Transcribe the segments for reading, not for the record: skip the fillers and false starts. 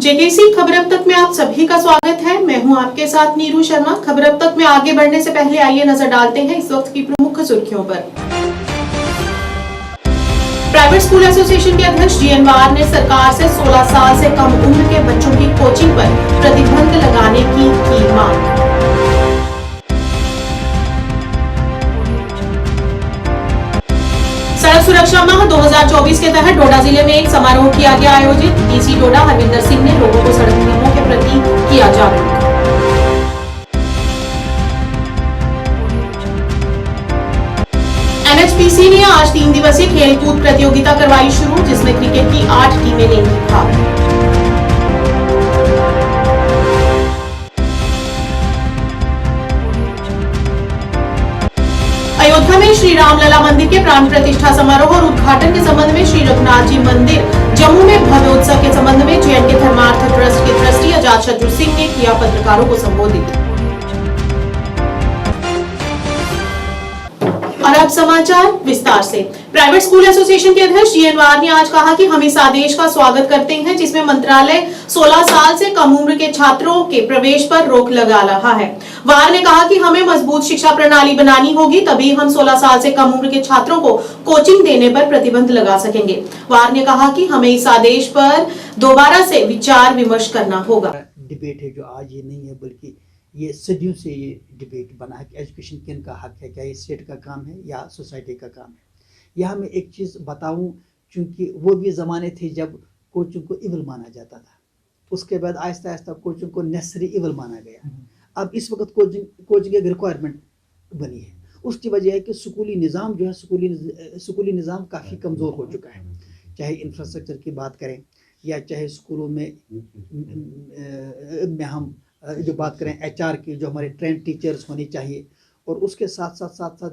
JKC खबर अब तक में आप सभी का स्वागत है। मैं हूं आपके साथ नीरू शर्मा। खबर अब तक में आगे बढ़ने से पहले आइए नजर डालते हैं इस वक्त की प्रमुख सुर्खियों पर। प्राइवेट स्कूल एसोसिएशन के अध्यक्ष जीएन वार ने सरकार से 16 साल से कम उम्र के बच्चों की कोचिंग पर प्रतिबंध लगाने की मांग। सड़क सुरक्षा माह 2024 के तहत डोडा जिले में एक समारोह किया गया आयोजित। डीसी डोडा हरविंदर सिंह ने लोगों को सड़क नियमों के प्रति किया जागरूक। एनएचपीसी ने आज 3 दिवसीय खेलकूद प्रतियोगिता करवाई शुरू, जिसमें क्रिकेट की 8 टीमें लेंगी भाग। अयोध्या में श्री रामलला मंदिर के प्राण प्रतिष्ठा समारोह और उद्घाटन के संबंध में श्री रघुनाथ जी मंदिर जम्मू में भव्य उत्सव के संबंध में जेएनके धर्मार्थ ट्रस्ट के ट्रस्टी अजातशत्रु सिंह ने किया पत्रकारों को संबोधित। और अब समाचार विस्तार से। प्राइवेट स्कूल एसोसिएशन के अध्यक्ष जीएन वार ने आज कहा कि हम इस आदेश का स्वागत करते हैं जिसमें मंत्रालय 16 साल से कम उम्र के छात्रों के प्रवेश पर रोक लगा रहा है। वार ने कहा कि हमें मजबूत शिक्षा प्रणाली बनानी होगी, तभी हम 16 साल से कम उम्र के छात्रों को कोचिंग देने पर प्रतिबंध लगा सकेंगे। वार ने कहा कि हमें इस आदेश पर दोबारा से विचार विमर्श करना होगा। डिबेट है जो आज ये नहीं है, बल्कि ये सदियों से ये डिबेट बना है कि एजुकेशन किन का हक है, क्या ये स्टेट का काम है या सोसाइटी का काम है। यहाँ मैं एक चीज़ बताऊँ, चूँकि वो भी ज़माने थे जब कोचिंग को इवल माना जाता था, उसके बाद आहिस्ता आहिस्ता कोचिंग को नेसेसरी इवल माना गया। अब इस वक्त कोचिंग एक रिक्वायरमेंट बनी है। उसकी वजह है कि स्कूली निज़ाम जो है, स्कूली निज़ाम काफ़ी कमज़ोर हो चुका है। चाहे इंफ्रास्ट्रक्चर की बात करें या चाहे स्कूलों में हम जो बात करें एचआर की, जो हमारे ट्रेंड टीचर्स होनी चाहिए, और उसके साथ साथ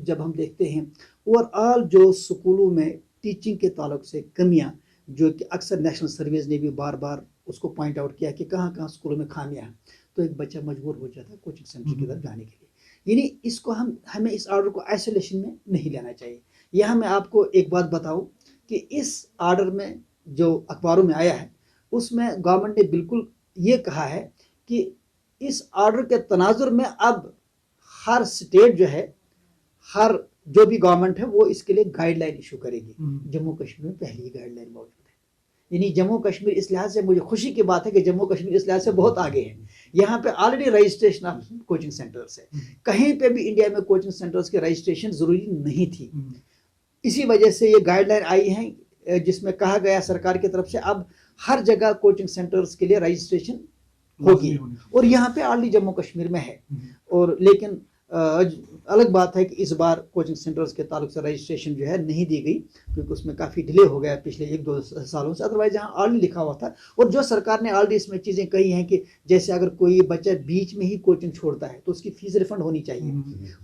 जब हम देखते हैं ओवरऑल जो स्कूलों में टीचिंग के ताल्लुक से कमियां, जो कि अक्सर नेशनल सर्विस ने भी बार बार उसको पॉइंट आउट किया कि कहाँ कहाँ स्कूलों में खामियां हैं, तो एक बच्चा मजबूर हो जाता है कोचिंग सेंटर की तरफ जाने के लिए। यानी इसको हमें इस ऑर्डर को आइसोलेशन में नहीं लेना चाहिए। यहाँ मैं आपको एक बात बताऊँ कि इस ऑर्डर में जो अखबारों में आया है उसमें गवर्नमेंट ने बिल्कुल ये कहा है कि इस ऑर्डर के तनाजुर में अब हर स्टेट जो है, हर जो भी गवर्नमेंट है वो इसके लिए गाइडलाइन इशू करेगी। जम्मू कश्मीर में पहली ही गाइडलाइन मौजूद है। यानी जम्मू कश्मीर इस लिहाज से मुझे खुशी की बात है कि जम्मू कश्मीर इस लिहाज से बहुत आगे है। यहाँ पे already registration of coaching centres है। कहीं पे भी इंडिया में कोचिंग सेंटर्स के रजिस्ट्रेशन जरूरी नहीं थी। इसी वजह से ये गाइडलाइन आई है जिसमें कहा गया सरकार की तरफ से अब हर जगह कोचिंग सेंटर्स के लिए रजिस्ट्रेशन होगी, और यहाँ पे ऑलरेडी जम्मू कश्मीर में है। और लेकिन अलग बात है कि इस बार कोचिंग सेंटर्स के ताल्लुक से रजिस्ट्रेशन जो है नहीं दी गई, क्योंकि उसमें काफ़ी डिले हो गया पिछले 1-2 सालों से। अदरवाइज यहाँ ऑलरेडी लिखा हुआ था, और जो सरकार ने ऑलरेडी इसमें चीज़ें कही हैं कि जैसे अगर कोई बच्चा बीच में ही कोचिंग छोड़ता है तो उसकी फीस रिफंड होनी चाहिए।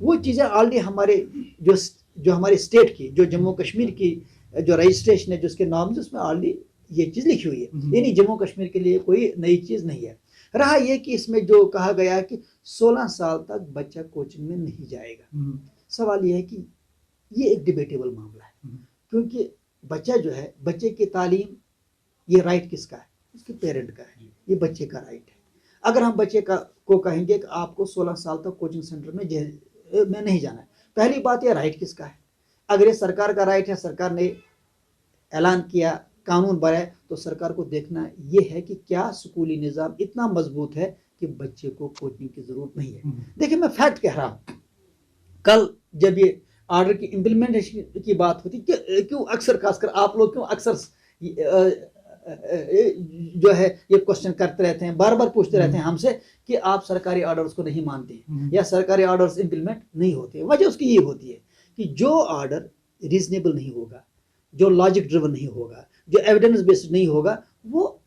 वो चीज़ें ऑलरेडी हमारे जो हमारे स्टेट की, जो जम्मू कश्मीर की जो रजिस्ट्रेशन है, जो उसके नॉर्म्स, उसमें ऑलरेडी ये चीज़ लिखी हुई है। यानी जम्मू कश्मीर के लिए कोई नई चीज़ नहीं है। रहा ये कि इसमें जो कहा गया कि 16 साल तक बच्चा कोचिंग में नहीं जाएगा, सवाल ये है कि ये एक डिबेटेबल मामला है, क्योंकि बच्चा जो है, बच्चे की तालीम, ये राइट किसका है? उसके पेरेंट का है। ये बच्चे का राइट है। अगर हम बच्चे को कहेंगे कि आपको 16 साल तक कोचिंग सेंटर में नहीं जाना है, पहली बात ये राइट किसका है? अगर ये सरकार का राइट है, सरकार ने ऐलान किया, कानून बनाए, तो सरकार को देखना ये है कि क्या स्कूली निज़ाम इतना मजबूत है कि बच्चे को कोचिंग की ज़रूरत नहीं है। देखिए, मैं फैक्ट कह रहा हूँ। कल जब ये ऑर्डर की इम्प्लीमेंटेशन की बात होती, क्यों अक्सर खासकर आप लोग क्यों अक्सर जो है ये क्वेश्चन करते रहते हैं, बार बार पूछते रहते हैं हमसे कि आप सरकारी ऑर्डर्स को नहीं मानते या सरकारी ऑर्डर्स इम्प्लीमेंट नहीं होते। वजह उसकी ये होती है कि जो ऑर्डर रीजनेबल नहीं होगा, जो लॉजिक ड्रिवन नहीं होगा, जो एविडेंस बेस्ड नहीं होगा, वो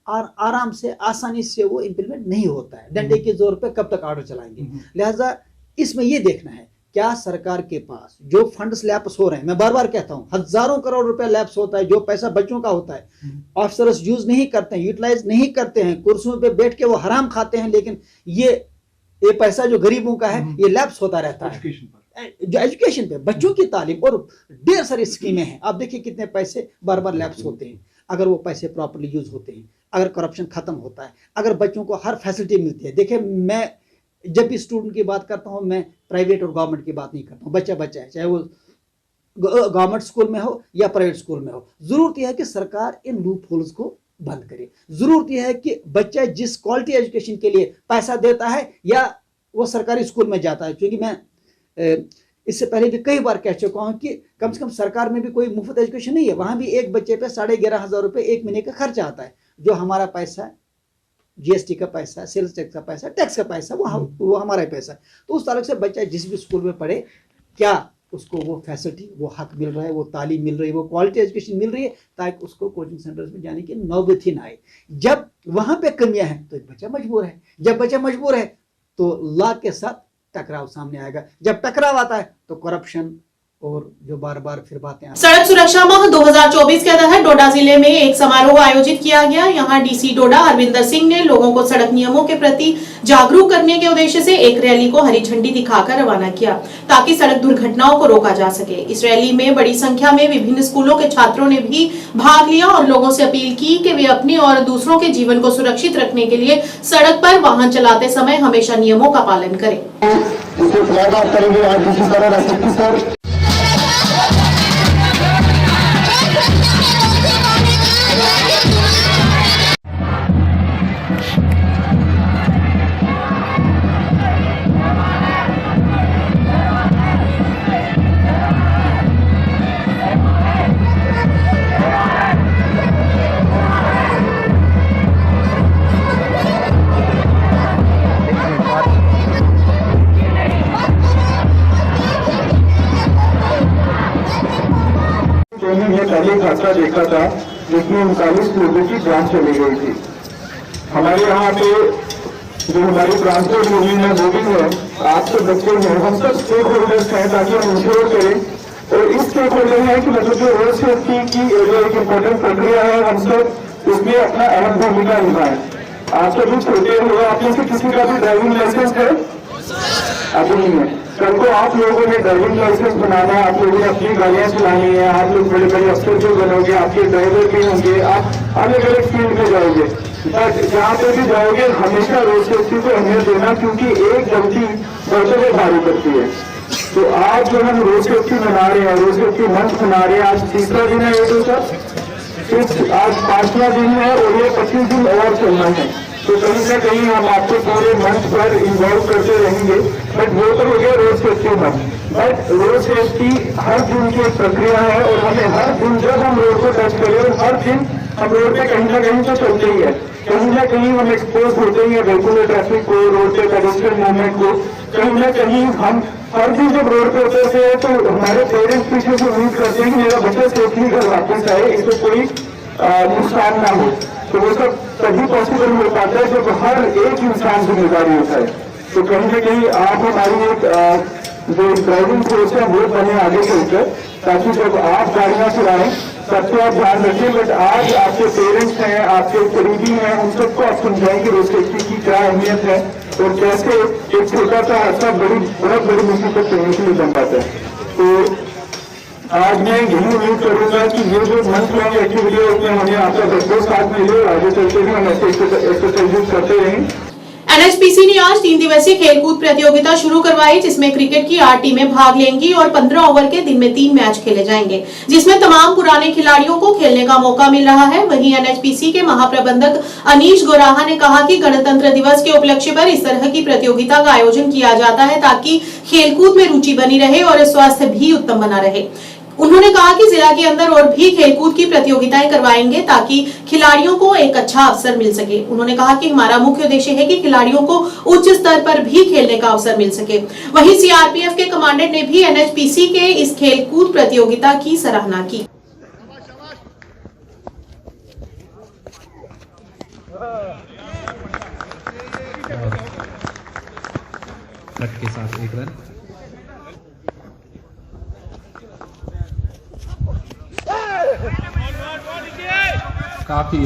आराम से, आसानी से वो इम्प्लीमेंट नहीं होता है। डंडे के जोर पे कब तक ऑर्डर चलाएंगे? लिहाजा इसमें ये देखना है क्या सरकार के पास जो फंड्स लैप्स हो रहे हैं, मैं बार बार कहता हूँ, हजारों करोड़ रुपए लैप्स होता है, जो पैसा बच्चों का होता है, ऑफिसर्स यूज नहीं करते हैं, यूटिलाइज नहीं करते हैं, कुर्सियों पे बैठ के वो हराम खाते हैं, लेकिन ये पैसा जो गरीबों का है ये लैप्स होता रहता है जो एजुकेशन पे, बच्चों की तालीम, और ढेर सारी स्कीमें हैं। आप देखिए कितने पैसे बार बार लैप्स होते हैं। अगर वो पैसे प्रॉपर्ली यूज होते हैं, अगर करप्शन खत्म होता है, अगर बच्चों को हर फैसिलिटी मिलती है। देखिए, मैं जब भी स्टूडेंट की बात करता हूँ, मैं प्राइवेट और गवर्नमेंट की बात नहीं करता हूँ। बच्चा बच्चा है, चाहे वो गवर्नमेंट स्कूल में हो या प्राइवेट स्कूल में हो। जरूरत यह है कि सरकार इन लूप होल्स को बंद करे। जरूरत यह है कि बच्चा जिस क्वालिटी एजुकेशन के लिए पैसा देता है या वो सरकारी स्कूल में जाता है, क्योंकि मैं इससे पहले भी कई बार कह चुका हूं कि कम से कम सरकार में भी कोई मुफ्त एजुकेशन नहीं है। वहां भी एक बच्चे पे 11,500 रुपए एक महीने का खर्चा आता है। जो हमारा पैसा, जीएसटी का पैसा, सेल्स टैक्स का पैसा, टैक्स का पैसा, वो हमारा ही पैसा। तो उस ताल्लुक से बच्चा जिस भी स्कूल में पढ़े, क्या उसको वो फैसिलिटी, वो हक मिल रहा है, वो तालीम मिल रही है, वो क्वालिटी एजुकेशन मिल रही है, ताकि उसको कोचिंग सेंटर्स में जाने की नौबत ही ना आए। जब वहां पे कमियां हैं तो बच्चा मजबूर है। जब बच्चा मजबूर है तो लॉ के साथ टकराव सामने आएगा। जब टकराव आता है तो करप्शन और जो बार बार फिर बातें आती। सड़क सुरक्षा माह 2024 के तहत डोडा जिले में एक समारोह आयोजित किया गया। यहां डीसी डोडा हरविंदर सिंह ने लोगों को सड़क नियमों के प्रति जागरूक करने के उद्देश्य से एक रैली को हरी झंडी दिखाकर रवाना किया, ताकि सड़क दुर्घटनाओं को रोका जा सके। इस रैली में बड़ी संख्या में विभिन्न स्कूलों के छात्रों ने भी भाग लिया और लोगों से अपील की कि वे अपने और दूसरों के जीवन को सुरक्षित रखने के लिए सड़क पर वाहन चलाते समय हमेशा नियमों का पालन करें। पहले हादसा देखा था जिसमें 39 लोगों की जान चली गई थी। हमारे यहाँ पे जो हमारी ट्रांसपोर्ट यूनियन है वो भी है, आप सब बच्चे हैं, हम सब स्टेक होल्डर्स हैं, ताकि हम इंश्योर करें। और इस स्टेक होल्डर है कि मतलब जो रोड सेफ्टी की जो एक इम्पोर्टेंट प्रक्रिया है, हम सब उसमें अपना अहम भूमिका निभाएं। आप सभी छोटे हो, आप में से किसी का भी ड्राइविंग लाइसेंस है? अभी नहीं है। कल को आप लोगों ने ड्राइविंग लाइसेंस बनाना, आप लोगों ने अपनी गाड़ियां चलानी है, आप लोग बड़े बड़े अफसर जो बनोगे, आपके ड्राइवर भी होंगे, आप अलग अलग फील्ड में जाओगे। बट जहाँ पे भी जाओगे हमेशा रोड सेफ्टी को अहमियत देना, क्योंकि एक गलती बढ़ते हुए भारी पड़ती है। तो आज जो हम रोड सेफ्टी मना रहे हैं, रोड सेफ्टी मंथ मना रहे हैं, आज तीसरा दिन है ये तो सर, आज 5वां दिन है और ये 25 दिन और चलना है। तो कहीं ना कहीं हम आपको पूरे मंथ पर इन्वॉल्व करते रहेंगे। बट वो तो हो गया road safety month. But road safety हर दिन की एक प्रक्रिया है और हमें हर दिन जब हम रोड को टच करें, और हर दिन हम रोड पे कहीं ना कहीं तो चलते ही है, कहीं ना कहीं हम एक्सपोज होते ही है रेगुलर ट्रैफिक को, रोड पे पेडेस्ट्रियन मूवमेंट को। कहीं ना कहीं हम हर दिन जब रोड पे उतरते हैं तो हमारे पेरेंट्स पीछे से उम्मीद करते हैं कि मेरा बच्चा सेफली घर वापस आए, इसको कोई नुकसान ना हो। तो वो सब तभी पॉसिबल हो पाता है जब हर एक इंसान जिम्मेदारी होता है। तो कहीं ना कहीं आप हमारी एक जो ड्राइविंग फोर्स है वो बने आगे चलकर, ताकि जब आप गाड़ियां चलाएं सबको आप ध्यान रखें। बट आज आपके पेरेंट्स हैं, आपके करीबी हैं, उन सबको आप समझाएं कि रोड सेफ्टी की क्या अहमियत है और कैसे एक छोटा सा हादसा बहुत बड़ी मुसीबत करने के लिए बन पाता है। तो आज मैं यही उम्मीद करूंगा कि ये जो मंथ लॉन्ग एक्टिविटी है उसमें हमें आपका भरपूर साथ मिले और आगे चलते भी हम ऐसे एक्सरसाइजेस करते रहें। एनएचपीसी ने आज 3 दिवसीय खेलकूद प्रतियोगिता शुरू करवाई, जिसमें क्रिकेट की 8 टीमें भाग लेंगी और 15 ओवर के दिन में 3 मैच खेले जाएंगे, जिसमें तमाम पुराने खिलाड़ियों को खेलने का मौका मिल रहा है। वहीं एनएचपीसी के महाप्रबंधक अनीश गोराहा ने कहा कि गणतंत्र दिवस के उपलक्ष्य पर इस तरह की प्रतियोगिता का आयोजन किया जाता है, ताकि खेलकूद में रुचि बनी रहे और स्वास्थ्य भी उत्तम बना रहे। उन्होंने कहा कि जिला के अंदर और भी खेलकूद की प्रतियोगिताएं करवाएंगे, ताकि खिलाड़ियों को एक अच्छा अवसर मिल सके। उन्होंने कहा कि हमारा मुख्य उद्देश्य है कि खिलाड़ियों को उच्च स्तर पर भी खेलने का अवसर मिल सके। वहीं सीआरपीएफ के कमांडेंट ने भी एनएचपीसी के इस खेलकूद प्रतियोगिता की सराहना की। कट के साथ 1 रन काफी।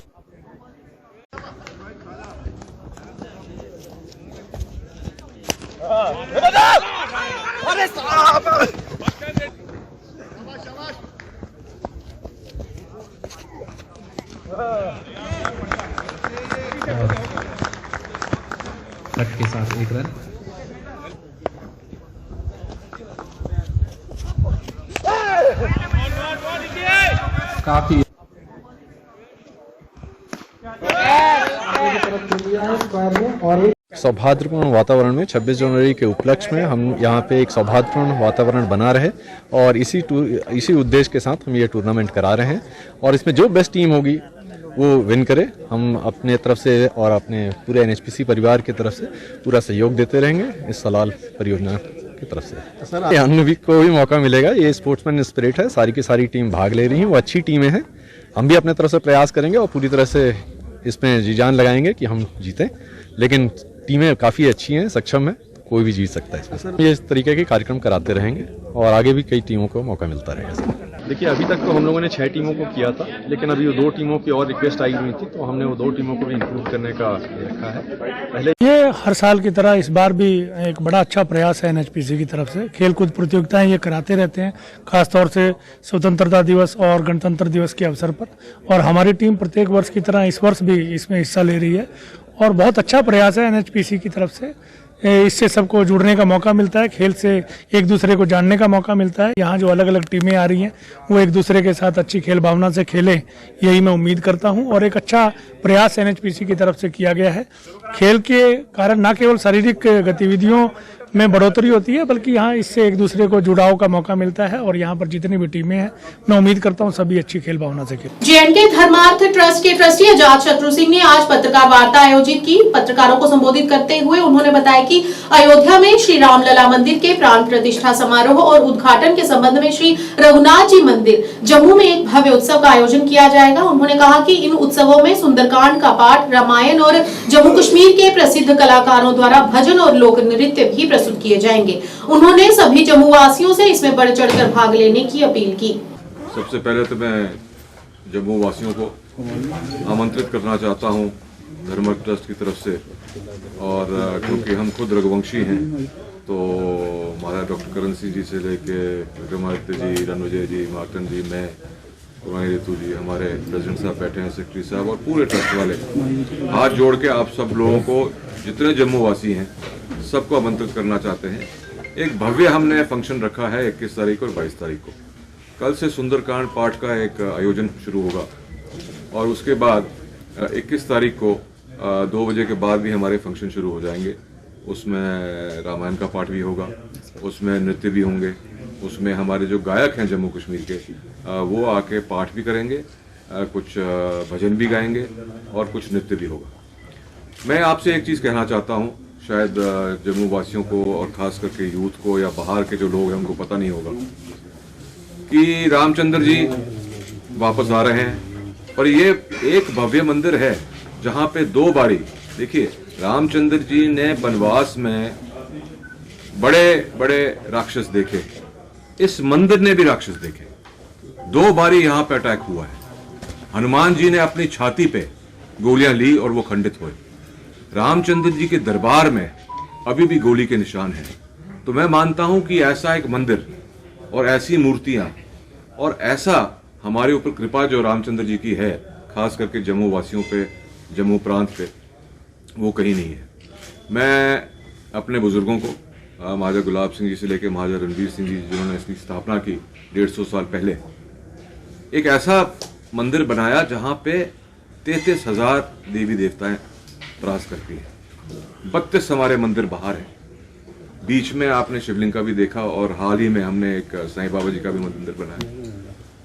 कट के साथ 1 रन। काफी सौहार्दपूर्ण वातावरण में 26 जनवरी के उपलक्ष्य में हम यहाँ पे एक सौहार्दपूर्ण वातावरण बना रहे और इसी उद्देश्य के साथ हम ये टूर्नामेंट करा रहे हैं और इसमें जो बेस्ट टीम होगी वो विन करे। हम अपने तरफ से और अपने पूरे एनएचपीसी परिवार की तरफ से पूरा सहयोग देते रहेंगे इस सलाल परियोजना की तरफ से। सर अन्य को भी मौका मिलेगा, ये स्पोर्ट्समैन स्पिरिट है, सारी की सारी टीम भाग ले रही हैं, वो अच्छी टीमें हैं। हम भी अपने तरफ से प्रयास करेंगे और पूरी तरह से इसमें जी जान लगाएंगे कि हम जीतें, लेकिन टीमें काफ़ी अच्छी हैं, सक्षम है, कोई भी जीत सकता है इसमें। ये इस तरीके के कार्यक्रम कराते रहेंगे और आगे भी कई टीमों को मौका मिलता रहेगा। देखिए अभी तक तो हम लोगों ने 6 टीमों को किया था, लेकिन अभी वो 2 टीमों की और रिक्वेस्ट आई हुई थी, तो हमने वो 2 टीमों को भी इंक्लूड करने का रखा है। पहले ये हर साल की तरह इस बार भी एक बड़ा अच्छा प्रयास है एनएचपीसी की तरफ से। खेलकूद प्रतियोगिताएं ये कराते रहते हैं, खासतौर से स्वतंत्रता दिवस और गणतंत्र दिवस के अवसर पर, और हमारी टीम प्रत्येक वर्ष की तरह इस वर्ष भी इसमें हिस्सा ले रही है और बहुत अच्छा प्रयास है एनएचपीसी की तरफ से। इससे सबको जुड़ने का मौका मिलता है, खेल से एक दूसरे को जानने का मौका मिलता है। यहाँ जो अलग अलग टीमें आ रही हैं वो एक दूसरे के साथ अच्छी खेल भावना से खेलें, यही मैं उम्मीद करता हूँ। और एक अच्छा प्रयास एनएचपीसी की तरफ से किया गया है। खेल के कारण न केवल शारीरिक गतिविधियों में बढ़ोतरी होती है, बल्कि यहाँ इससे एक दूसरे को जुड़ाव का मौका मिलता है। और यहाँ पर जितनी भी टीमें हैं, मैं उम्मीद करता हूँ सभी अच्छी खेल भावना से खेलें। जेएंडके धर्मार्थ ट्रस्ट के ट्रस्टी आजाद शत्रु सिंह ने आज पत्रकार वार्ता आयोजित की। पत्रकारों को संबोधित करते हुए उन्होंने बताया कि अयोध्या में श्री रामलला मंदिर के प्राण प्रतिष्ठा समारोह और उद्घाटन के संबंध में श्री रघुनाथ जी मंदिर जम्मू में एक भव्य उत्सव का आयोजन किया जाएगा। उन्होंने कहा कि इन उत्सवों में सुंदरकांड का पाठ, रामायण और जम्मू कश्मीर के प्रसिद्ध कलाकारों द्वारा भजन और लोक नृत्य भी प्रस्तुत किए जाएंगे। उन्होंने सभी जम्मू वासियों से इसमें बढ़ चढ़कर भाग लेने की अपील की। सबसे पहले तो मैं जम्मू वासियों को आमंत्रित करना चाहता हूं धर्म ट्रस्ट की तरफ से, और क्योंकि हम खुद रघुवंशी हैं तो हमारा डॉक्टर करण सिंह जी से लेके विक्रमादित्य जी, रणविजय जी, मार्टन जी, मैं, कुमारी ऋतु जी, हमारे प्रेसिडेंट साहब बैठे हैं, सेक्रेटरी साहब और पूरे ट्रस्ट वाले हाथ जोड़ के आप सब लोगों को, जितने जम्मू वासी हैं, सबको आमंत्रित करना चाहते हैं। एक भव्य हमने फंक्शन रखा है 21 तारीख और 22 तारीख को। कल से सुंदरकांड पाठ का एक आयोजन शुरू होगा और उसके बाद 21 तारीख को 2 बजे के बाद भी हमारे फंक्शन शुरू हो जाएंगे। उसमें रामायण का पाठ भी होगा, उसमें नृत्य भी होंगे, उसमें हमारे जो गायक हैं जम्मू कश्मीर के वो आके पाठ भी करेंगे, कुछ भजन भी गाएंगे और कुछ नृत्य भी होगा। मैं आपसे एक चीज़ कहना चाहता हूँ, शायद जम्मू वासियों को और खास करके यूथ को या बाहर के जो लोग हैं उनको पता नहीं होगा कि रामचंद्र जी वापस आ रहे हैं और ये एक भव्य मंदिर है जहाँ पे 2 बारी, देखिए रामचंद्र जी ने वनवास में बड़े बड़े राक्षस देखे, इस मंदिर ने भी राक्षस देखे। 2 बारी यहाँ पे अटैक हुआ है। हनुमान जी ने अपनी छाती पे गोलियां ली और वो खंडित हुए। रामचंद्र जी के दरबार में अभी भी गोली के निशान हैं। तो मैं मानता हूं कि ऐसा एक मंदिर और ऐसी मूर्तियां और ऐसा हमारे ऊपर कृपा जो रामचंद्र जी की है, खास करके जम्मू वासियों पे, जम्मू प्रांत पे, वो कहीं नहीं है। मैं अपने बुजुर्गों को, महाराजा गुलाब सिंह जी से लेकर महाराजा रणवीर सिंह जी जिन्होंने इसकी स्थापना की 150 साल पहले, एक ऐसा मंदिर बनाया जहां पे 33,000 देवी देवताएं त्रास करती है। 32 हमारे मंदिर बाहर है, बीच में आपने शिवलिंग का भी देखा और हाल ही में हमने एक साईं बाबा जी का भी मंदिर बनाया।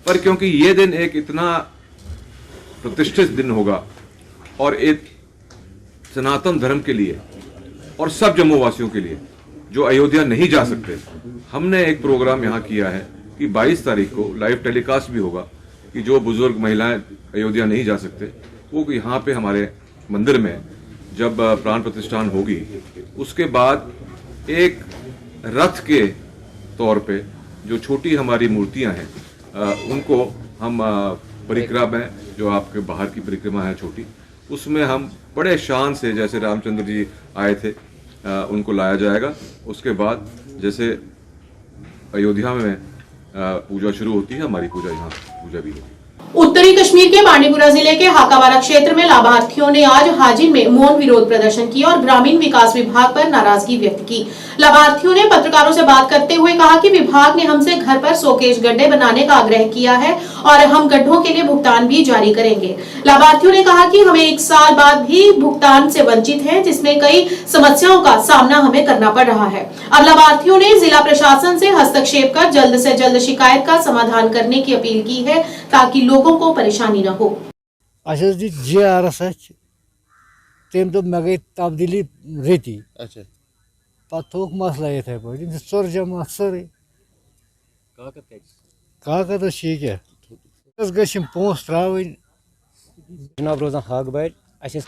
पर क्योंकि ये दिन एक इतना प्रतिष्ठित दिन होगा और एक सनातन धर्म के लिए और सब जम्मू वासियों के लिए जो अयोध्या नहीं जा सकते, हमने एक प्रोग्राम यहाँ किया है कि 22 तारीख को लाइव टेलीकास्ट भी होगा कि जो बुजुर्ग महिलाएं अयोध्या नहीं जा सकते वो यहाँ पे हमारे मंदिर में जब प्राण प्रतिष्ठान होगी उसके बाद एक रथ के तौर पे जो छोटी हमारी मूर्तियां हैं उनको हम परिक्रमा में, जो आपके बाहर की परिक्रमा है छोटी, उसमें हम बड़े शान से जैसे रामचंद्र जी आए थे उनको लाया जाएगा। उसके बाद जैसे अयोध्या में पूजा शुरू होती है, हमारी पूजा यहाँ पूजा भी होगी। उत्तरी कश्मीर के बांडीपुरा जिले के हाकावारा क्षेत्र में लाभार्थियों ने आज हाजिन में मौन विरोध प्रदर्शन किया और ग्रामीण विकास विभाग पर नाराजगी व्यक्त की। लाभार्थियों ने पत्रकारों से बात करते हुए कहा कि विभाग ने हमसे घर पर शोकेश गड्ढे बनाने का आग्रह किया है और हम गड्ढों के लिए भुगतान भी जारी करेंगे। लाभार्थियों ने कहा कि हमें 1 साल बाद भी भुगतान से वंचित हैं, जिसमें कई समस्याओं का सामना हमें करना पड़ रहा है। अब लाभार्थियों ने जिला प्रशासन से हस्तक्षेप कर जल्द से जल्द शिकायत का समाधान करने की अपील की है ताकि लोगों को परेशानी न हो। तम दोप मे गई तब्दीली रेती पे थोक मसला इथे पे चोर जमा सारे काकद क्या पोस त्रावन जनाब रोजान हक बार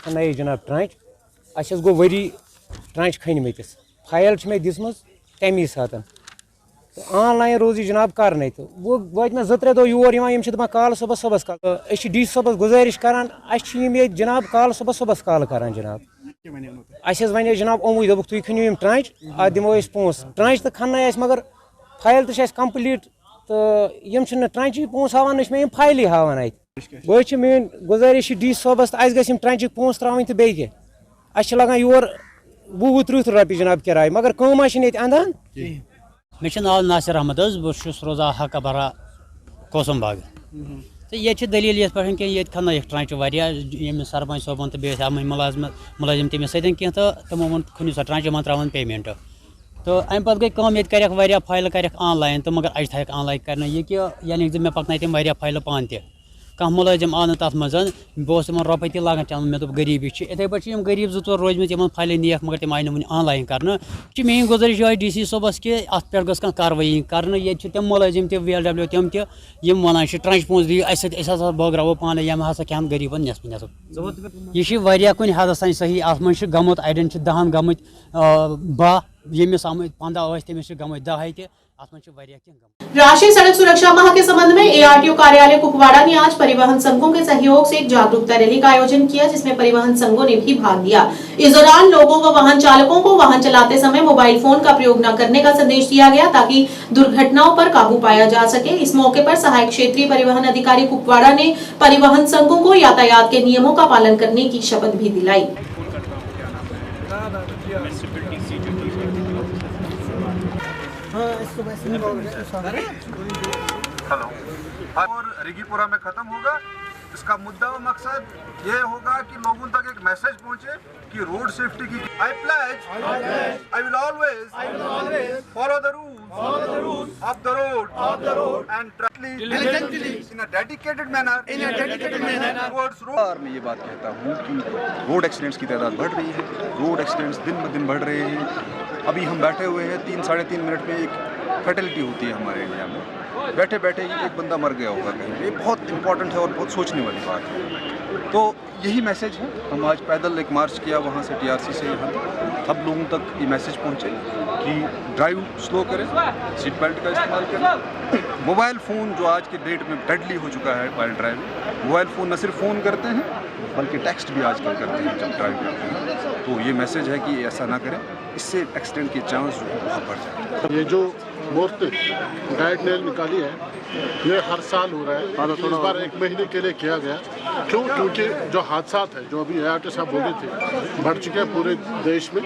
नए जनाब ट्रांच गो वरी ट्रांच खनमतिस फाइल मे दिसम तमी सात तो ऑनलाइन रोज जनाब कर तो वो वात मे 2-3 दो योर दपान काल सुबह कल डी सबस गुजारिश करान जनाब काल सुबह कल करान जनाब वन जनाब ओमू दोक तुम खनियो ट्रांच अत दिमो पोस ट्रांच तो खन मगर फाइल तो कंप्लीट तो यम ट्रांच पोस हावान मे फाइल हावान अत वो मेन गुजारिश डी सबस तो ट्रांच पोस त्रावन तो बे लगान योर 20-30 रपी जनाब किराय मगर कम अंदान मे नाव नासिर अहमद बहुत रोजान हाकावारा कोसम बाग तो ये दलील ये पे कि खन ट्रांच वारिया सरपंच सोबन तो बे मुलाजिम तमिस सत्न तो तमो वो खुनि सो ट्रांच मन त्रावन पेमेंट तो अम पे गई कम ये वारिया फाइल कर ऑनलाइन तो मगर अज थक ऑनलाइन कर ये कि यानी मे पकन तम वारिया फाइल पान त कह मुलाजिम आन तथ मज बहुत रोपे तक लागान चलन मे गरीबी इथे पे गरीब 2-4 रोजम इन फाइल नियक मगर तम आय वन ऑनलाइन कर मेन गुजारिश ये DC सोबस कि अत पे गस कार्रवाई कर तम मुलाजिम VLW तम वन ट्रांच पोस दियो बगराव पान यम हसा खेन गरीबन नस्फ नस्फ यह कुन हदस तान सही अत मन गमुत अड़न 10 गमुत 12 यमिस 15 तमिस गमुत 10 राष्ट्रीय सड़क सुरक्षा माह के संबंध में ARTO कार्यालय कुपवाड़ा ने आज परिवहन संघों के सहयोग से एक जागरूकता रैली का आयोजन किया, जिसमें परिवहन संघों ने भी भाग लिया। इस दौरान लोगों व वाहन चालकों को वाहन चलाते समय मोबाइल फोन का प्रयोग न करने का संदेश दिया गया ताकि दुर्घटनाओं पर काबू पाया जा सके। इस मौके पर सहायक क्षेत्रीय परिवहन अधिकारी कुपवाड़ा ने परिवहन संघों को यातायात के नियमों का पालन करने की शपथ भी दिलाई। हेलो और रिगीपुरा में खत्म होगा। इसका मुद्दा व मकसद ये होगा कि लोगों तक एक मैसेज पहुंचे कि रोड सेफ्टी की I pledge I will always follow the rules of the road and diligently in a dedicated manner towards road। मैं ये बात कहता हूँ कि रोड एक्सीडेंट्स की तादाद बढ़ रही है, रोड एक्सीडेंट्स दिन ब दिन बढ़ रहे हैं। अभी हम बैठे हुए हैं 3-3.5 मिनट में एक फैटलिटी होती है हमारे इंडिया में, बैठे बैठे ही एक बंदा मर गया होगा कहीं। ये बहुत इंपॉर्टेंट है और बहुत सोचने वाली बात है। तो यही मैसेज है, हम आज पैदल एक मार्च किया वहाँ से TRC से यहाँ, सब लोगों तक ये मैसेज पहुँचे कि ड्राइव स्लो करें, सीट बेल्ट का इस्तेमाल करें। मोबाइल फ़ोन जो आज के डेट में डेडली हो चुका है वाइल ड्राइविंग, मोबाइल फ़ोन न सिर्फ फ़ोन करते हैं बल्कि टेक्स्ट भी आजकल करते हैं जब ड्राइव करते हैं। तो ये मैसेज है कि ऐसा ना करें, इससे एक्सीडेंट के चांस जो है बहुत बढ़ जाए। ये जो मुफ्त गाइडलाइन निकाली है ये हर साल हो रहा है, इस बार 1 महीने के लिए किया गया। क्यों? क्योंकि जो हादसात है जो अभी ARTO साहब बोले थे बढ़ चुके हैं पूरे देश में,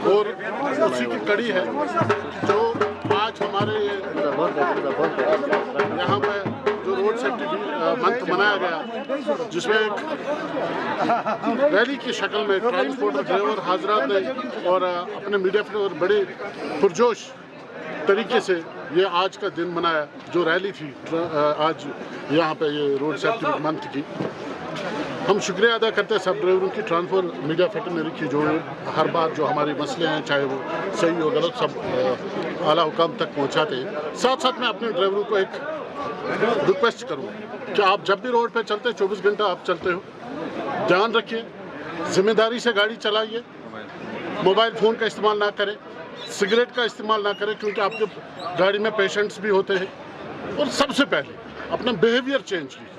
और उसी की कड़ी है जो आज हमारे यहाँ पे जो रोड सेफ्टी मंथ मनाया गया, जिसमें एक रैली की शक्ल में ट्रांसपोर्ट ड्राइवर हाजरात ने और अपने मीडिया पर बड़े पुरजोश तरीके से ये आज का दिन मनाया। जो रैली थी आज यहाँ पे ये रोड सेफ्टी मंथ की, हम शुक्रिया अदा करते हैं सब ड्राइवरों की, ट्रांसपोर्ट मीडिया वेटरनरी की, जो हर बार जो हमारे मसले हैं चाहे वो सही हो गलत सब आला हुकाम तक पहुँचाते हैं। साथ साथ मैं अपने ड्राइवरों को एक रिक्वेस्ट करूँगा कि आप जब भी रोड पे चलते हैं 24 घंटा आप चलते हो, ध्यान रखिए, जिम्मेदारी से गाड़ी चलाइए, मोबाइल फ़ोन का इस्तेमाल ना करें, सिगरेट का इस्तेमाल ना करें क्योंकि आपके गाड़ी में पेशेंट्स भी होते हैं। और सबसे पहले अपना बिहेवियर चेंज कीजिए।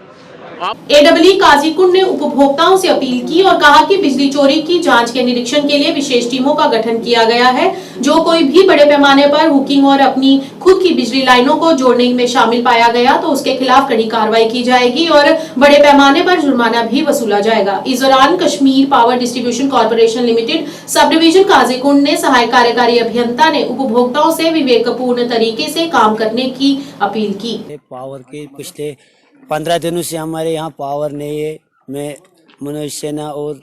एडब्ल्यू काजीकुंड ने उपभोक्ताओं से अपील की और कहा कि बिजली चोरी की जांच के निरीक्षण के लिए विशेष टीमों का गठन किया गया है। जो कोई भी बड़े पैमाने पर हुकिंग और अपनी खुद की बिजली लाइनों को जोड़ने में शामिल पाया गया तो उसके खिलाफ कड़ी कार्रवाई की जाएगी और बड़े पैमाने पर जुर्माना भी वसूला जाएगा। इस दौरान Kashmir power distribution corporation limited sub division Qazigund ने सहायक कार्यकारी अभियंता ने उपभोक्ताओं से विवेकपूर्ण तरीके से काम करने की अपील की। पावर के पिछले 15 दिनों से हमारे यहाँ पावर नहीं है। मैं मनोज सिन्हा और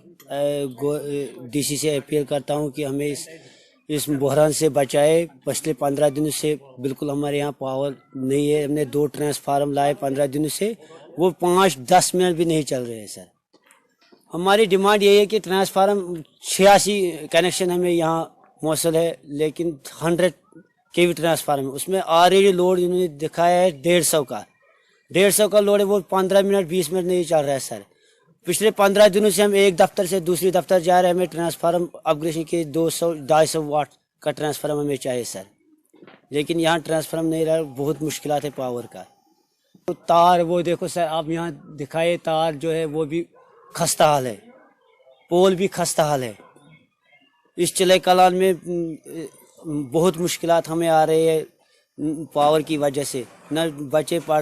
डीसी से अपील करता हूँ कि हमें इस बहरान से बचाए। पिछले 15 दिनों से बिल्कुल हमारे यहाँ पावर नहीं है। हमने 2 ट्रांसफार्मर लाए 15 दिनों से, वो 5-10 मिनट भी नहीं चल रहे हैं सर। हमारी डिमांड ये है कि ट्रांसफार्मर 86 कनेक्शन हमें यहाँ मौसूल है, लेकिन 100 केवी ट्रांसफार्मर उसमें ऑलरेडी लोड इन्होंने दिखाया है 150 का लोड है, वो 15 मिनट 20 मिनट नहीं चल रहा है सर। पिछले 15 दिनों से हम एक दफ्तर से दूसरी दफ्तर जा रहे हैं। हमें ट्रांसफार्मर अपग्रेडेशन के 200-250 वाट का ट्रांसफार्मर हमें चाहिए सर, लेकिन यहाँ ट्रांसफार्मर नहीं रहा। बहुत मुश्किलात है पावर का। तो तार वो देखो सर, आप यहाँ दिखाए तार जो है वो भी खस्ता हाल है, पोल भी खस्ता हाल है। इस चिले कलान में बहुत मुश्किलात हमें आ रही है पावर की वजह से। न बच्चे पा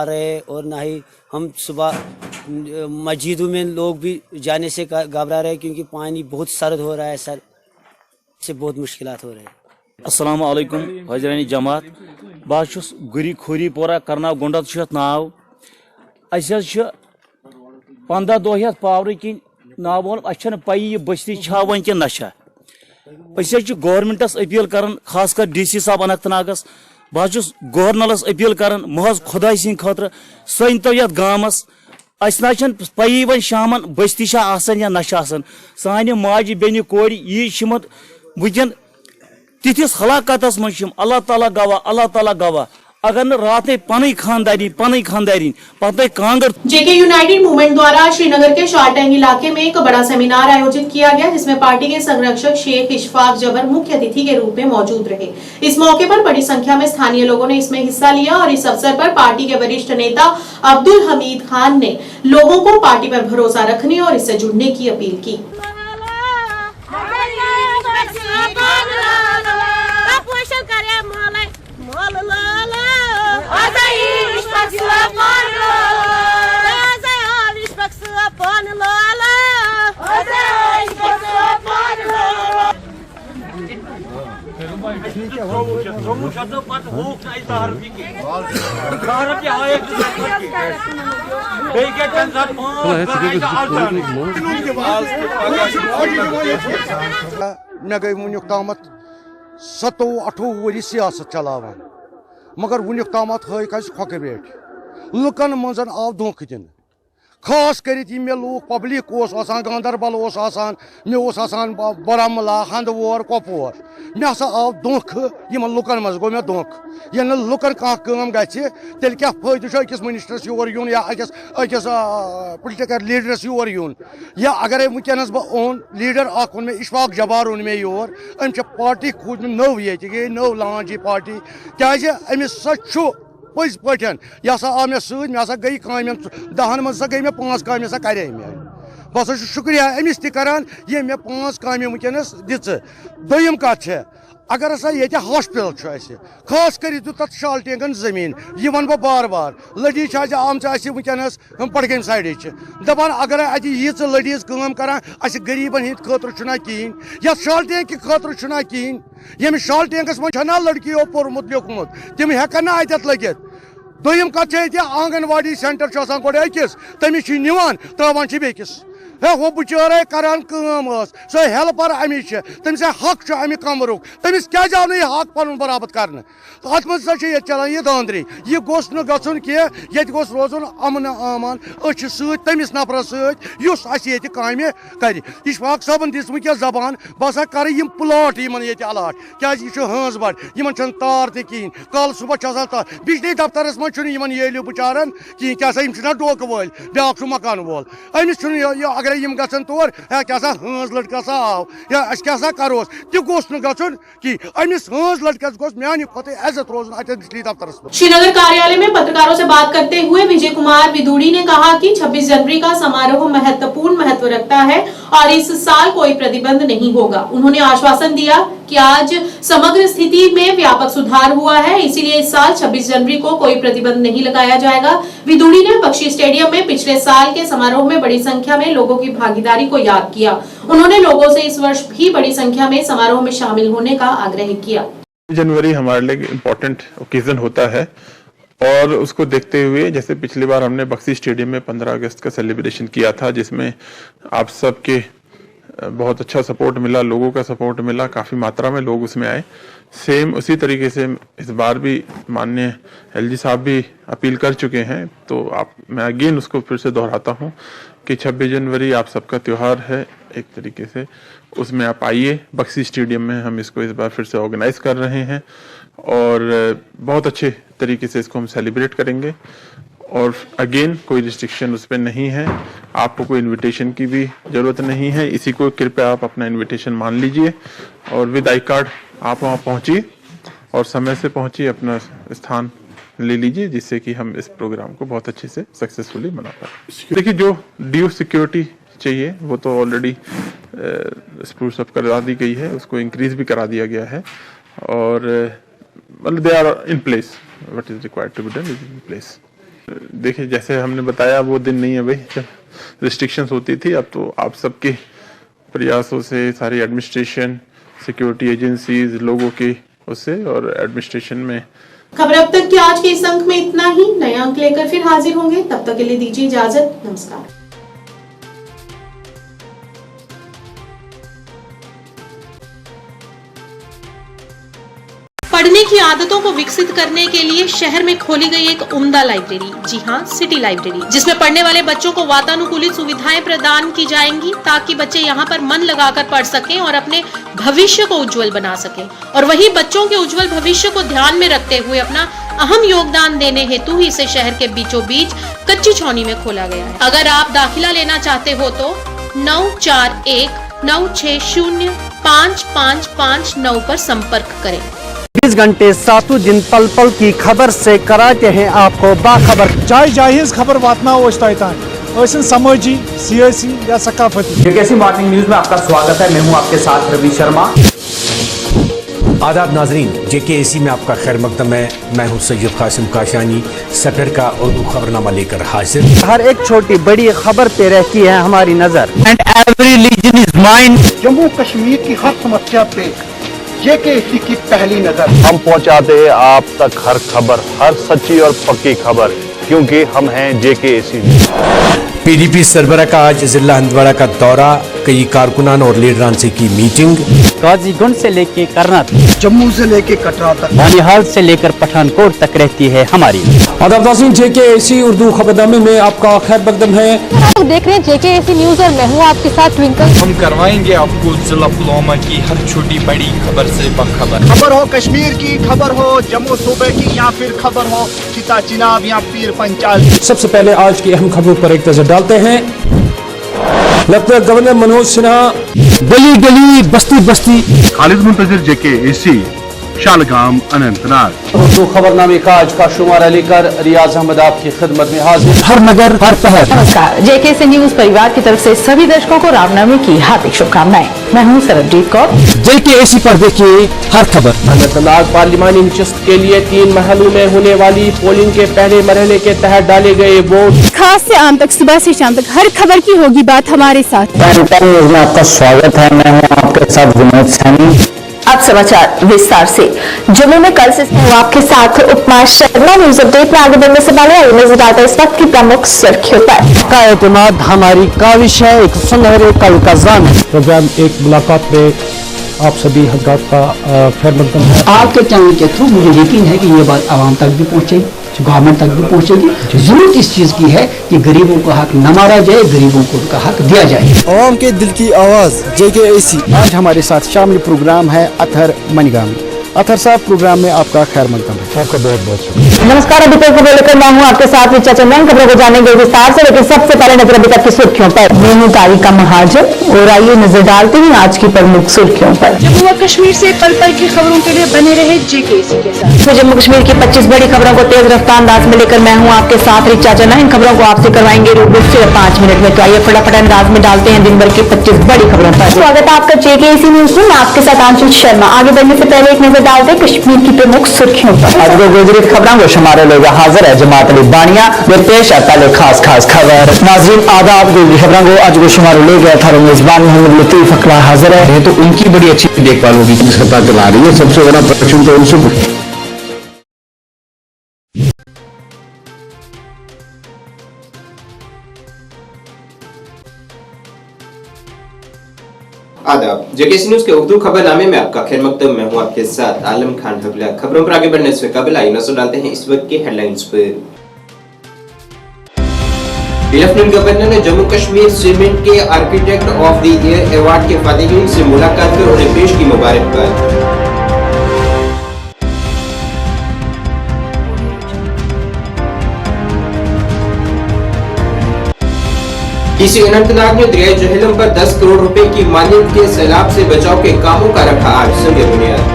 रहे और ना ही हम सुबह मस्जिदों में लोग भी जाने से घबरा रहे क्योंकि पानी बहुत सर्द हो रहा है सर, इससे बहुत मुश्किलात हो रहे हैं। अस्सलाम वालेकुम हजरानी जमात, बस गुरी खोरी पोरा करना गुंडत नाव। 15 दह पावर कि नाव अच्छे पई बस्ती छा वन कि नशा। गवर्नमेंटस अपील कर, खास कर DC साहब अनंतनागस, बस गवर्नरस अपील कर महज खुदा सिंद खतर सन तो ये गामस पई वन शाम बस्ती या नशा सान माज बेन कोर यीज वुन तिथिस हलाकतस मज अल्लाह ताला गवाह अगर न रात पन खानदारी पत कांगर। जेके यूनाइटेड मूवमेंट द्वारा श्रीनगर के शारटैंग इलाके में एक बड़ा सेमिनार आयोजित किया गया, जिसमें पार्टी के संरक्षक शेख इशफाक जबर मुख्य अतिथि के रूप में मौजूद रहे। इस मौके पर बड़ी संख्या में स्थानीय लोगों ने इसमें हिस्सा लिया और इस अवसर पर पार्टी के वरिष्ठ नेता अब्दुल हमीद खान ने लोगों को पार्टी पर भरोसा रखने और इससे जुड़ने की अपील की। मे गई वुनुक तामत 27-28 वरी सियासत चलावान, मगर वुनुक तामत हई खोख बेट लुकन मज आव धोख दिन। खास कर मे लूक पब्लिक गांदरबल मे बारामूला हंदवोर कपवार मे हसा आव धोख लुकन मज गो मे धोख। ये लुकन कम तेल क्या फायदे अकिस मिनिस्टरस योर यून या अकिस पोलिटिकल लीडरस योर यून, या अगर वनस बह ओन लीडर ओन मे इशफाक जबार ओन मे योर अम पार्टी खूज नव ये नव लांच ये पार्टी क्या अमिस सु पज पे यह आव मे मे गई काम 10 मज गई मे 5 काम करे मे। बस शुक्रिया अमिस तरान ये मे 5 काम वनस दिम कत अगर हसा ये हॉस्पिटल खास कर तथ शालटेंगन जमीन यह वन बह बार बार लडीज आम वनस पड़गम साइड दपान अगर अत यीच लडीज काम करान गरीबन हंद खतर कहें या शालटेंग कि खतर कहें। यम शालटेंगस मना लड़कियों पोर्मुत लिखमुत तम हेकन अत लगित। दोम कत आंगनवाड़ी सेंटर गोड़ अकिस तमिस निवान त्रावान बेकिस वो बिचारे करान सो हेल्पर अमिस तमिस हक अमि कमरुक तमिस क्या आव ना हक पन बराबर कर अत मज ये चलान यह दांदरी यह गोस गन कह ये गोस रोजन अमन आमान तमिस नफरस सत काम कर। इशफाक साहबन दिस वह जबान बस कर प्लाट ये अलाट क्या हंस बड़ इन तार तहन कल सुबह तार बिजली दफ्तरस मज ये बिचारन कहें क्या डोक वल ब्या मकान वोल अमिस अगर यम गसन तौर क्या हंस लड़का सा आव या क्या करोस तह गोस गन कि अमिस हंस लड़कस गोस म्यान खुद इज्जत रोजन बिजली दफ्तरस में। श्रीनगर कार्यालय में पत्रकारों से बात करते हुए विजय कुमार विदुड़ी ने कहा कि 26 जनवरी का समारोह महत्वपूर्ण महत्व रखता है और इस साल कोई प्रतिबंध नहीं होगा। उन्होंने आश्वासन दिया कि आज समग्र स्थिति में व्यापक सुधार हुआ है, इसीलिए इस साल 26 जनवरी को कोई प्रतिबंध नहीं लगाया जाएगा। विदुड़ी ने बख्शी स्टेडियम में पिछले साल के समारोह में बड़ी संख्या में लोगों की भागीदारी को याद किया। उन्होंने लोगों से इस वर्ष भी बड़ी संख्या में समारोह में शामिल होने का आग्रह किया। जनवरी हमारे लिए इम्पोर्टेंट ओकेजन होता है और उसको देखते हुए जैसे पिछली बार हमने बख्शी स्टेडियम में 15 अगस्त का सेलिब्रेशन किया था, जिसमें आप सबके बहुत अच्छा सपोर्ट मिला, लोगों का सपोर्ट मिला, काफ़ी मात्रा में लोग उसमें आए। सेम उसी तरीके से इस बार भी माननीय एलजी साहब भी अपील कर चुके हैं, तो मैं अगेन उसको फिर से दोहराता हूँ कि 26 जनवरी आप सबका त्यौहार है एक तरीके से, उसमें आप आइए। बख्शी स्टेडियम में हम इसको इस बार फिर से ऑर्गेनाइज कर रहे हैं और बहुत अच्छे तरीके से इसको हम सेलिब्रेट करेंगे और अगेन कोई रिस्ट्रिक्शन उस पर नहीं है। आपको कोई इनविटेशन की भी ज़रूरत नहीं है, इसी को कृपया आप अपना इनविटेशन मान लीजिए और विद आई कार्ड आप वहाँ पहुँचिए और समय से पहुँचिए, अपना स्थान ले लीजिए, जिससे कि हम इस प्रोग्राम को बहुत अच्छे से सक्सेसफुली मना पाए। देखिए, जो ड्यू सिक्योरिटी चाहिए वो तो ऑलरेडी स्प्रूस अप करा दी गई है, उसको इंक्रीज भी करा दिया गया है और मतलब they are in place, what is required to be done is in place. देखिए, जैसे हमने बताया वो दिन नहीं है भाई जब रिस्ट्रिक्शंस होती थी, अब तो आप सबके प्रयासों से सारी एडमिनिस्ट्रेशन, सिक्योरिटी एजेंसीज, लोगों के उससे और एडमिनिस्ट्रेशन में। खबर अब तक की आज के इस अंक में इतना ही। नए अंक लेकर फिर हाजिर होंगे, तब तक के लिए दीजिए इजाजत। नमस्कार। पढ़ने की आदतों को विकसित करने के लिए शहर में खोली गई एक उम्दा लाइब्रेरी, जी हाँ, सिटी लाइब्रेरी, जिसमें पढ़ने वाले बच्चों को वातानुकूलित सुविधाएं प्रदान की जाएंगी ताकि बच्चे यहाँ पर मन लगाकर पढ़ सकें और अपने भविष्य को उज्जवल बना सकें। और वही बच्चों के उज्जवल भविष्य को ध्यान में रखते हुए अपना अहम योगदान देने हेतु ही इसे शहर के बीचों बीच कच्ची छौनी में खोला गया है। अगर आप दाखिला लेना चाहते हो तो 9419605559 पर संपर्क करें। 20 घंटे 7 दिन पल पल की खबर से कराते हैं आपको बाखबर। जाय जायज खबर वातना समाजी, सियासी या सकाफती। जेकेसी मॉर्निंग न्यूज में आपका स्वागत है। मैं हूं आपके साथ रवि शर्मा। आदाब नाजरीन, जेकेएसी में आपका खैर मकदम है। मैं हूं सैयद कासिम काशानी, सफर का उर्दू खबरनामा लेकर हाजिर। हर एक छोटी बड़ी खबर पे रहती है हमारी नजर। And every region is mind. Jammu Kashmir की हर समस्या पे जेकेएसी की पहली नजर। हम पहुंचाते हैं आप तक हर खबर, हर सच्ची और पक्की खबर, क्योंकि हम हैं जेकेएसी। पीडीपी सरबराह का आज जिला हंदवाड़ा का दौरा, कई कारकुनान और लीडरान से की मीटिंग। काजीगुंड से लेके करनाल, जम्मू से लेके कटरा तक, बानिहाल से लेकर पठानकोट तक रहती है हमारी। आदाब नाज़रीन, जेकेएसी उर्दू खबरनामे में आपका खैर मकदम है। आप देख रहे हैं जेकेएसी न्यूज और मैं हूँ आपके साथ ट्विंकल। हम करवाएंगे आपको जिला पुलवामा की हर छोटी बड़ी खबर से बाखबर। खबर हो कश्मीर की, खबर हो जम्मू सूबे की, या फिर खबर हो चिता चिनाब या पीर पंचाल। सबसे पहले आज की अहम खबरों पर एक नजर डालते हैं। लेफ्टिनेंट गवर्नर मनोज सिन्हा गली गली बस्ती बस्ती। खालिद मुंतजिर जेकेएसी शालगाम अनंतनाग। उर्दू खबरनामे का आज का शुमारा लेकर रियाज अहमद आपकी खिदमत में हाजिर। हर नगर हर पहर। नमस्कार, जेकेएसी न्यूज परिवार की तरफ से सभी दर्शकों को रामनवमी की हार्दिक शुभकामनाएं। मैं हूँ सरबजीत कौर। जेकेएसी पर देखिए हर खबर। अनंतनाग पार्लिमानी नशिस्त के लिए 3 महलों में होने वाली पोलिंग के पहले मरहले के तहत डाले गए वोट। खास से आम तक, सुबह से शाम तक हर खबर की होगी बात हमारे साथ। न्यूज में आपका स्वागत है। मैं हूँ आपके साथ जुनैद सानी। अब समाचार विस्तार से। जम्मू में कल से आपके साथ उपमा शर्मा। न्यूज अपडेट में आगे बढ़ने से पहले नजर आता है इस वक्त की प्रमुख सुर्खियों पर। का एतमाद हमारी काविश है, एक सुनहरे कल का ज़ान। प्रोग्राम एक मुलाकात में आप सभी हजरात का खैर मकदम है। आपके चैनल के थ्रू मुझे यकीन है कि ये बात आवाम तक भी पहुँचेगी, गवर्नमेंट तक भी पहुँचेगी। जरूरत इस चीज़ की है कि गरीबों का हक न मारा जाए, गरीबों को उनका हक दिया जाए। आवाम के दिल की आवाज़ जेकेएसी। आज हमारे साथ शामिल प्रोग्राम है अतहर मनगामी। अतहर साहब, प्रोग्राम में आपका खैर मकदम है। आपका बहुत बहुत शुक्रिया। नमस्कार, अभी तक खबर लेकर मैं हूं आपके साथ ऋचा चंदन। खबरों को जानेंगे विस्तार से, लेकिन सबसे पहले नजर अभी तक की सुर्खियों पर। मेनू तारिका महाजन और आइए नजर डालते हैं आज की प्रमुख सुर्खियों पर। जम्मू व कश्मीर से पल पल की खबरों के लिए बने रहे JKC के साथ। तो जम्मू कश्मीर की 25 बड़ी खबरों को तेज रफ्तार अंदाज में लेकर मैं हूं आपके साथ ऋचा चंदन। इन खबरों को आपसे करवाएंगे रूबरू सिर्फ 5 मिनट में। तो आइए फटाफट अंदाज में डालते हैं दिन भर की 25 बड़ी खबरों पर। स्वागत है आपका JKC न्यूज में, आपके साथ आंचल शर्मा। आगे बढ़ने से पहले एक नजर डालते हैं कश्मीर की प्रमुख सुर्खियों पर। आज को गुजरी खबरों को शुमारे लोग हाजिर है जमात अली बानिया वे पेश आता है खास खबर। नाज़रीन आदाब, गुजरी खबरों को आज को शुमारे ले गया था मेजबान मोहम्मद लतीफ अकला हाजिर है। तो उनकी बड़ी अच्छी देखभाल होगी, जिसका पता चला रही है। सबसे बड़ा प्रश्न तो उनसे आदाब, JKC न्यूज के उर्दू खबरनामे में आपका खैर मकदम। मैं हूं आपके साथ आलम खान हबला। खबरों पर आगे बढ़ने से कबल आइए नजर डालते हैं इस वक्त के हेडलाइंस पर। लेफ्टिनेंट गवर्नर ने जम्मू कश्मीर सीमेंट के architect of the year award के फातिहीन से मुलाकात कर उन्हें पेश की मुबारकबाद। DC अनंतनाग ने दरिया जहलम पर 10 करोड़ रुपए की मालियत के सैलाब से बचाव के कामों का रखा आज संग बुनियाद।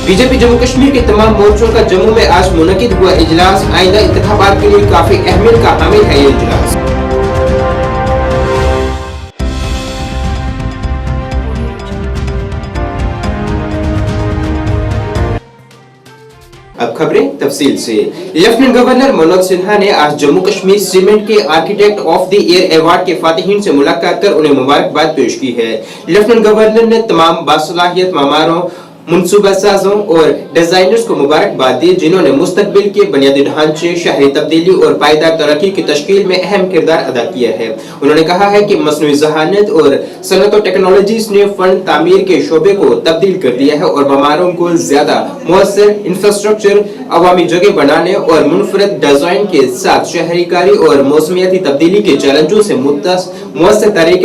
बीजेपी जम्मू कश्मीर के तमाम मोर्चों का जम्मू में आज मुनकिद हुआ इजलास। आइंदा इंतखाबात के लिए काफी अहमियत का हामिल है ये इजलास। अब खबरें तफसील से। लेफ्टिनेंट गवर्नर मनोज सिन्हा ने आज जम्मू कश्मीर सीमेंट के architect of the year award के फातिहीन से मुलाकात कर उन्हें मुबारकबाद पेश की है। लेफ्टिनेंट गवर्नर ने तमाम बासलाहियत मामारों, मुनसूबा साजों और डिजाइनर्स को मुबारकबाद दी, जिन्होंने मुस्तकबिल के बुनियादी ढांचे, शहरी तब्दीली और पायदार तरक्की की तश्कील में अहम किरदार अदा किया है। उन्होंने कहा है कि मसनूई ज़हानत और सनत और टेक्नोलॉजीज ने फंड तामीर के शोबे को तब्दील कर दिया है और बीमारों को ज्यादा मुअस्सर इंफ्रास्ट्रक्चर, अवामी जगह बनाने और मुनफरद डिजाइन के साथ शहरीकारी और मौसमियाती तब्दीली के चैलेंजों से मुअस्सर तरीके